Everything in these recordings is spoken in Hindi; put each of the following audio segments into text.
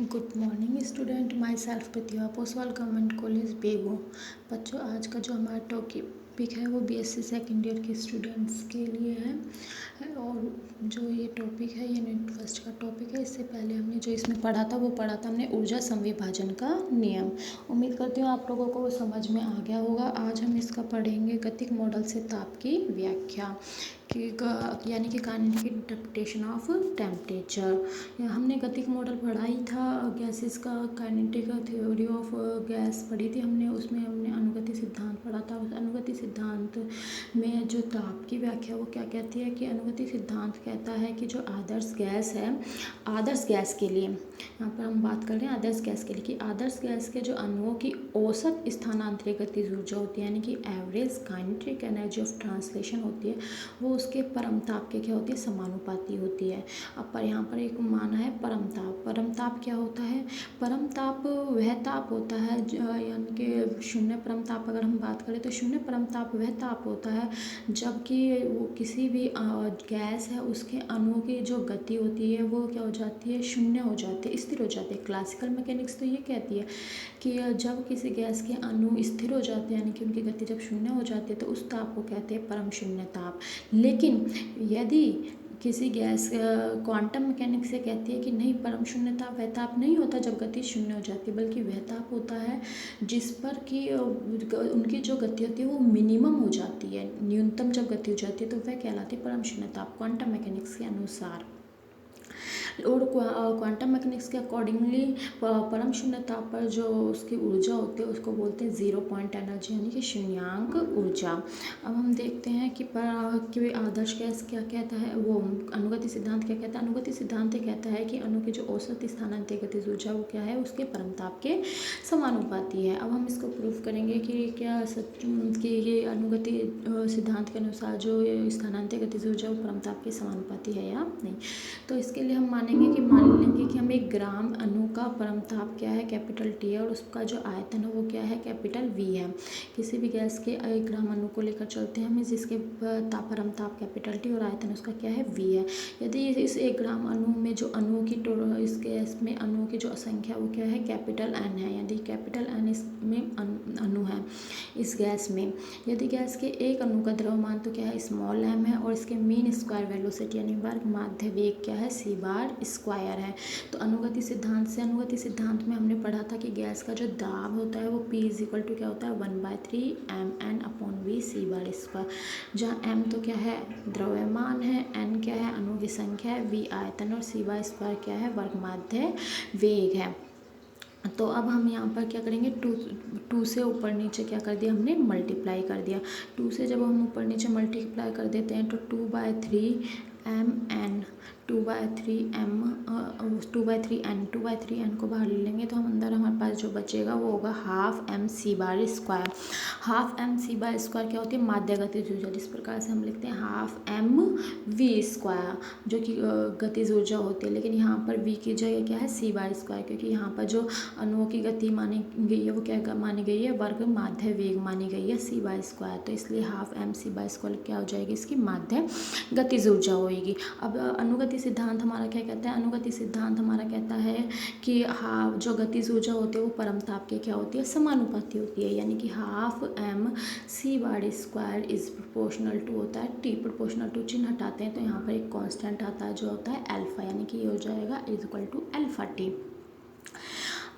Good morning student, myself Pratibha Poswal government college Begu. बच्चों, आज का जो हमारा टॉपिक है वो बीएससी सेकेंड ईयर के स्टूडेंट्स के लिए है और जो ये टॉपिक है ये यूनिट फर्स्ट का टॉपिक है। इससे पहले हमने जो इसमें पढ़ा था हमने ऊर्जा संविभाजन का नियम। उम्मीद करती हूँ आप लोगों को वो समझ में आ गया होगा। आज हम इसका पढ़ेंगे गतिक मॉडल से ताप की व्याख्या यानी कि काइनेटिक इंटरप्रिटेशन ऑफ टेम्परेचर। हमने गतिक मॉडल पढ़ा ही था, गैसेस का काइनेटिक थ्योरी ऑफ गैस पढ़ी थी हमने। उसमें हमने अनुगति सिद्धांत पढ़ा था। उस अनुगति सिद्धांत में जो ताप की व्याख्या वो क्या कहती है कि अनुगति सिद्धांत कहता है कि जो आदर्श गैस है, आदर्श गैस के लिए यहाँ पर हम बात कर रहे हैं आदर्श गैस के लिए कि आदर्श गैस के जो अणुओं की औसत स्थानांतरित गतिज ऊर्जा होती है यानी कि average kinetic energy of translation होती है, वो उसके परमताप के क्या होती है, समानुपाती होती है। अब पर यहाँ पर एक माना है परमताप। परमताप क्या होता है? परमताप वह ताप होता है यानी कि शून्य परमताप अगर हम बात करें तो शून्य परमताप वह ताप होता है जबकि वो किसी भी गैस है उसके अणुओं की जो गति होती है वो क्या हो जाती है, शून्य हो जाती है, स्थिर हो जाती है। क्लासिकल मैकेनिक्स तो ये कहती है कि जब किसी गैस के अणु स्थिर हो जाते हैं यानी कि उनकी गति जब शून्य हो जाती है तो उस ताप को कहते हैं परम शून्य ताप। लेकिन यदि किसी गैस क्वांटम मैकेनिक्स से कहती है कि नहीं, परम शून्य ताप वह ताप नहीं होता जब गति शून्य हो जाती है, बल्कि वह ताप होता है जिस पर कि उनकी जो गति होती है वो मिनिमम हो जाती है, न्यूनतम जब गति हो जाती है तो वह कहलाती है परम शून्य ताप क्वांटम मैकेनिक्स के अनुसार। और क्वांटम मैकेनिक्स के अकॉर्डिंगली परम शून्य ताप पर जो उसकी ऊर्जा होती है उसको बोलते हैं जीरो पॉइंट एनर्जी यानी कि शून्याङ्क ऊर्जा। अब हम देखते हैं कि आदर्श गैस क्या कहता है, वो अनुगति सिद्धांत क्या कहता है। अनुगति सिद्धांत कहता है कि अणु की जो औसत स्थानांतरित गतिज ऊर्जा वो क्या है, उसके परमताप के समानुपाती है। अब हम इसको प्रूफ करेंगे कि क्या सच कि ये अनुगति सिद्धांत के अनुसार जो स्थानांतरित गतिज ऊर्जा वो परमताप के समानुपाती है या नहीं। तो इसके लिए हम मान लेंगे कि हम एक ग्राम अणु का परमताप क्या है, कैपिटल टी है, और उसका जो आयतन है वो क्या है, कैपिटल वी है। किसी भी गैस के एक ग्राम अणु को लेकर चलते हैं हम, जिसके परमताप कैपिटल टी और आयतन उसका क्या है, वी है। यदि इस एक ग्राम अणु में जो अणुओं की इस गैस में अणुओं की जो संख्या वो क्या है, कैपिटल एन है, यदि कैपिटल एन इसमें अणु है इस गैस में। यदि गैस के एक अणु का द्रव्यमान तो क्या है, स्मॉल एम है, और इसके मीन स्क्वायर वेलोसिटी यानी वर्ग माध्य वेग क्या है, सी बार स्क्वायर है। तो अनुगति सिद्धांत में हमने पढ़ा था कि गैस का जो दाब होता है वो P इज इक्वल टू क्या होता है, 1/3 mn upon V C bar square, जहाँ m तो क्या है, द्रव्यमान है, n क्या है, अणु की संख्या है, v आयतन और सी बार स्क्वायर क्या है, वर्ग माध्य वेग है। तो अब हम यहाँ पर क्या करेंगे, टू से ऊपर नीचे क्या कर दिया हमने, मल्टीप्लाई कर दिया। 2 से जब हम ऊपर नीचे मल्टीप्लाई कर देते हैं तो 2/3 mn 2/3n को बाहर ले लेंगे तो हम अंदर हमारे पास जो बचेगा वो होगा half M C bar square. Half M C bar square क्या होती है, माध्य गतिज ऊर्जा। जिस प्रकार से हम लिखते हैं हाफ एम वी स्क्वायर जो कि गतिज ऊर्जा होती है, लेकिन यहाँ पर वी की जगह क्या है, सी बार स्क्वायर, क्योंकि यहाँ पर जो अणुओं की गति मानी गई है वो क्या मानी गई है, वर्ग माध्य वेग मानी गई है, सी बार स्क्वायर। तो इसलिए half M C bar square क्या हो जाएगी, इसकी माध्य गतिज ऊर्जा होगी। अब अनुगति सिद्धांत हमारा क्या कहता है, अनुगति सिद्धांत हमारा कहता है कि हाँ, जो गतिज ऊर्जा होती है वो परमताप के क्या होती है, समानुपाती होती है, यानी कि half M C bar square is proportional to होता है टी। प्रोपोर्शनल टू चिन्ह हटाते हैं तो यहाँ पर एक कांस्टेंट आता है जो होता है अल्फा, यानी कि ये हो जाएगा is equal to alpha T.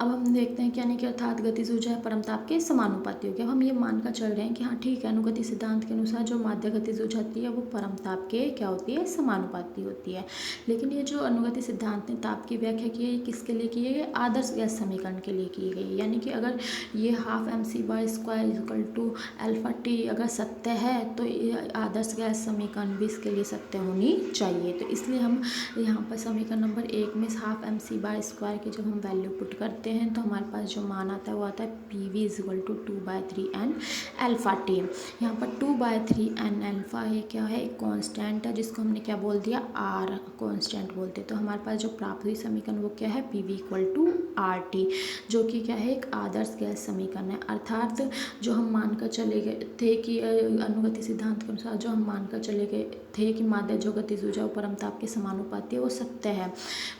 अब हम देखते हैं कि यानी कि अर्थात गतिज ऊर्जा परमताप के समानुपाती होगी। अब हम ये मानकर चल रहे हैं कि हाँ ठीक है, अनुगति सिद्धांत के अनुसार जो माध्य गतिज ऊर्जा होती है वो परमताप के क्या होती है, समानुपाती होती है। लेकिन ये जो अनुगति सिद्धांत ने ताप की व्याख्या की है, किसके लिए की है, आदर्श गैस समीकरण के लिए की गई। यानी कि अगर ये half M C bar square equal to alpha T अगर सत्य है तो ये आदर्श गैस समीकरण भी इसके लिए सत्य होनी चाहिए। तो इसलिए हम यहाँ पर समीकरण नंबर 1 में half M C bar square की जब हम वैल्यू पुट करते हैं तो हमारे पास जो मान आता है वो आता है P V is equal to 2/3n alpha T. यहाँ पर 2/3n अल्फा है क्या है, एक कांस्टेंट है जिसको हमने क्या बोल दिया, आर कांस्टेंट बोलते हैं। तो हमारे पास जो प्राप्त हुई समीकरण वो क्या है, P V equal to R T, जो कि क्या है, एक आदर्श गैस समीकरण है। अर्थात जो हम मानकर चले गए थे कि अनुगति सिद्धांत के अनुसार जो हम मानकर चले गए थे कि माध्य जो गतिज ऊर्जा वो परमताप के समानुपाती है वो सत्य है,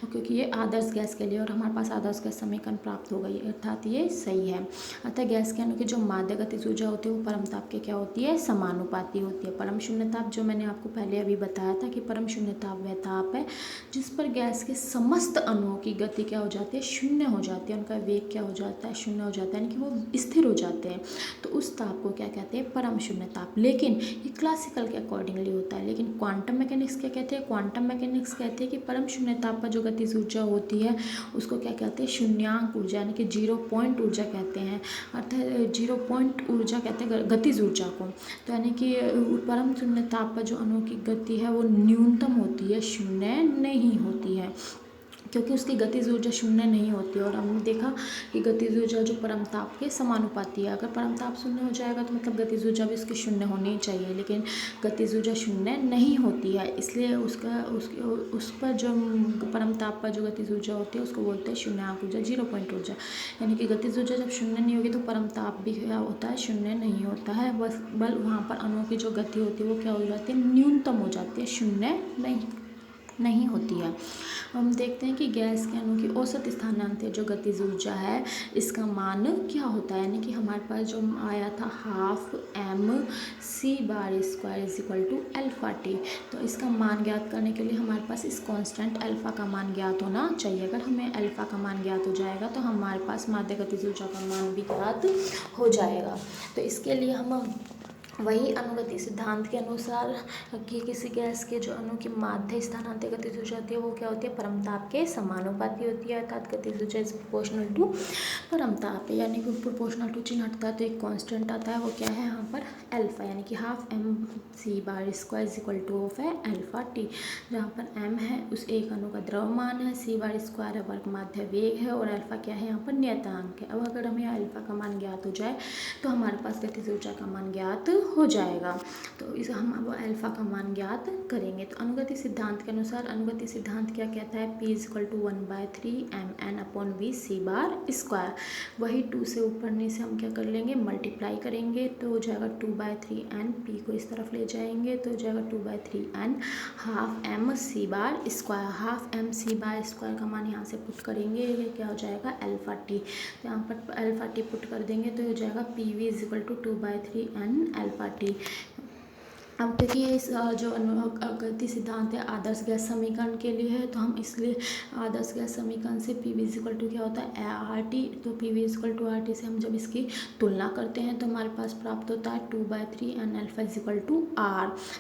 क्योंकि ये आदर्श गैस के लिए और हमारे पास आदर्श गैस समीकरण प्राप्त हो गई, अर्थात ये सही है। अतः गैस के अणु की जो माध्य गतिज ऊर्जा होती है वो परमताप के क्या होती है, समानुपाती होती है। परम शून्य ताप जो मैंने आपको पहले अभी बताया था कि परम शून्य ताप वह ताप है जिस पर गैस के समस्त अणुओं की गति क्या हो जाती है, शून्य हो जाती है, उनका वेग क्या हो जाता है, शून्य हो जाता है, यानी कि वो स्थिर हो जाते हैं। तो उस ताप को क्या कहते हैं, परम शून्य ताप। लेकिन ये क्लासिकल के अकॉर्डिंगली होता है, लेकिन क्वांटम मैकेनिक्स क्या कहते हैं, क्वांटम मैकेनिक्स कहते हैं कि परम शून्य ताप पर जो गतिज ऊर्जा होती है उसको क्या कहते हैं, शून्यांक ऊर्जा, यानी कि 0 पॉइंट ऊर्जा कहते हैं, अर्थात 0 पॉइंट ऊर्जा कहते हैं गतिज ऊर्जा को। तो यानी कि परम शून्य ताप पर जो अणुओं की गति है वो न्यूनतम होती है, शून्य नहीं होती है, क्योंकि उसकी गतिज ऊर्जा शून्य नहीं होती है। और हमने देखा कि गतिज ऊर्जा जो परमताप के समानुपाती है, अगर परमताप शून्य हो जाएगा तो मतलब गतिज ऊर्जा भी उसकी शून्य होनी चाहिए, लेकिन गतिज ऊर्जा शून्य नहीं होती है, इसलिए उस पर जो परमताप पर जो गतिज ऊर्जा होती है उसको बोलते हैं शून्यांक ऊर्जा, 0 पॉइंट ऊर्जा। यानी कि गतिज ऊर्जा जब शून्य नहीं होगी तो परमताप भी क्या होता है, शून्य नहीं होता है, बस वहाँ पर अणुओं की जो गति होती है वो क्या हो जाती है, न्यूनतम हो जाती है, शून्य नहीं होती है। हम देखते हैं कि गैस के अणु की औसत स्थानांतरित जो गतिज ऊर्जा है इसका मान क्या होता है, यानी कि हमारे पास जो आया था 12mc/² = अल्फा टी। तो इसका मान ज्ञात करने के लिए हमारे पास इस कांस्टेंट अल्फा का मान ज्ञात होना चाहिए। अगर हमें अल्फा का मान ज्ञात हो जाएगा तो हमारे पास माध्य गतिज ऊर्जा का मान भी ज्ञात हो जाएगा। तो इसके लिए हम वही अनुगति सिद्धांत के अनुसार कि किसी गैस के जो अणु की माध्य स्थानांतरित गतिज ऊर्जा होती है वो क्या होती है, परमताप के समानुपाती होती है, अर्थात गतिज ऊर्जा इज प्रोपोर्शनल टू परमताप, यानी कि प्रोपोर्शनल टू चिन्ह हटता है तो एक कांस्टेंट आता है, वो क्या है यहाँ पर अल्फा, यानी कि 12mc/² है अल्फा टी, जहाँ पर m है उस एक अणु का द्रव्यमान है, c/² है वर्ग माध्य वेग है और अल्फा क्या है, यहाँ पर नियतांक है। अब अगर हमें अल्फा का मान ज्ञात हो जाए तो हमारे पास गतिज ऊर्जा का मान ज्ञात हो जाएगा। तो इस हम अब अल्फा का मान ज्ञात करेंगे। तो अनुगति सिद्धांत के अनुसार अनुगति सिद्धांत क्या कहता है, P = 1/3 mn/c²। वही 2 से ऊपर से हम क्या कर लेंगे, मल्टीप्लाई करेंगे तो हो जाएगा 2/3 n, P को इस तरफ ले जाएंगे तो हो जाएगा 2/3 n, 12mc/²। 12mc/² का मान यहाँ से पुट करेंगे, ये क्या हो जाएगा अल्फा टी। तो यहाँ पर अल्फा टी पुट कर देंगे तो हो जाएगा PV = 2/3 n अल्फा टी। अब क्योंकि ये जो अनुगति सिद्धांत है आदर्श गैस समीकरण के लिए है, तो हम इसलिए आदर्श गैस समीकरण से PV = क्या होता है, RT। तो PV = RT से हम जब इसकी तुलना करते हैं तो हमारे पास प्राप्त होता है 2/3 n अल्फा = R।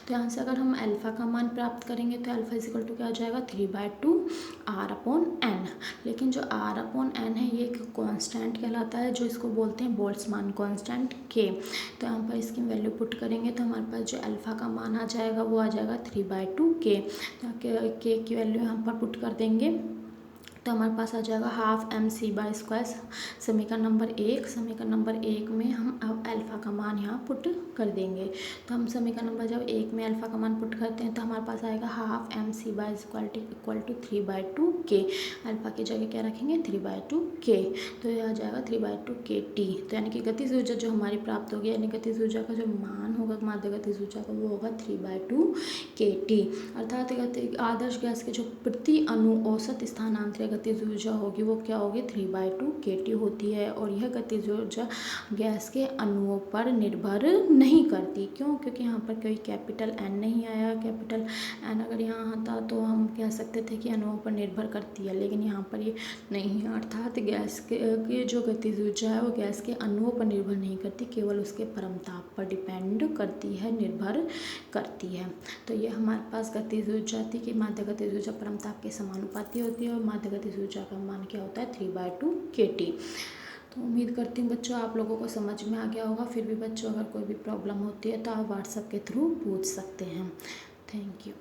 तो यहाँ से अगर हम अल्फा का मान प्राप्त करेंगे तो अल्फा = क्या हो जाएगा, 3/2 R/n। लेकिन जो R/n है ये एक कॉन्स्टेंट कहलाता है, जो इसको बोलते हैं बोल्ट्जमान कॉन्स्टेंट K। तो यहाँ पर इसकी वैल्यू पुट करेंगे तो हमारे पास जो अल्फा का मान आ जाएगा वो आ जाएगा 3/2 K। K की वैल्यू यहाँ पर पुट कर देंगे तो हमारे पास आ जाएगा 12mc/²। समीकरण नंबर 1 में हम अब अल्फा का मान यहाँ पुट कर देंगे। तो हम समीकरण नंबर जब 1 में अल्फा का मान पुट करते हैं तो हमारे पास आएगा 12mc/² = 3/2 K। अल्फा की जगह क्या रखेंगे, 3/2 K। तो यह आ जाएगा 3/2 KT। तो यानी कि गतिज ऊर्जा जो हमारी प्राप्त होगी, यानी गतिज ऊर्जा का जो मान होगा माध्य गतिज ऊर्जा का वो होगा 3/2 KT। अर्थात आदर्श गैस के जो प्रति अणु औसत स्थानांतरित गतिज ऊर्जा होगी वो क्या होगी, 3/2 KT होती है। और यह गतिज ऊर्जा गैस के अणुओं पर निर्भर नहीं करती। क्यों, क्योंकि यहाँ पर कोई कैपिटल N नहीं आया। कैपिटल N अगर यहाँ आता तो हम कह सकते थे कि अणुओं पर निर्भर करती है, लेकिन यहाँ पर ये नहीं है। अर्थात गैस के जो गतिज ऊर्जा है वो गैस के अणुओं पर निर्भर नहीं करती, केवल उसके परमताप पर डिपेंड करती है, निर्भर करती है। तो ये हमारे पास गतिज ऊर्जा थी कि माध्य गतिज ऊर्जा परमताप के समानुपाती होती है और माध्य गतिज ऊर्जा का मान क्या होता है, 3/2 KT। तो उम्मीद करती हूँ बच्चों आप लोगों को समझ में आ गया होगा। फिर भी बच्चों अगर कोई भी प्रॉब्लम होती है तो आप व्हाट्सएप के थ्रू पूछ सकते हैं। Thank you.